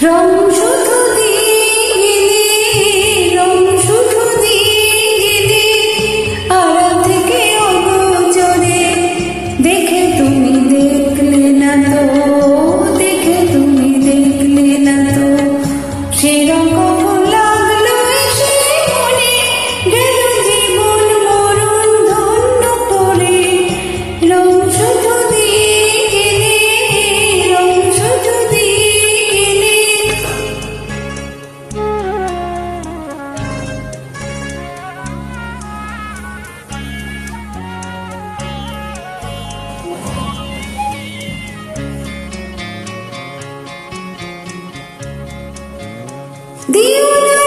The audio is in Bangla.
রং শুধু দিয়ে রং শুধু দিয়ে আড়াল থেকে অগোচরে দেখে তুমি দেখলে না তো, দেখে তুমি দেখলে না তো, সেরকম লাগলো এসে মনে গেল জীবন মরণ ধন্য করে। রং শুধু দিয়ে গেলে, রং শুধু দিয়ে গেলে। দিও না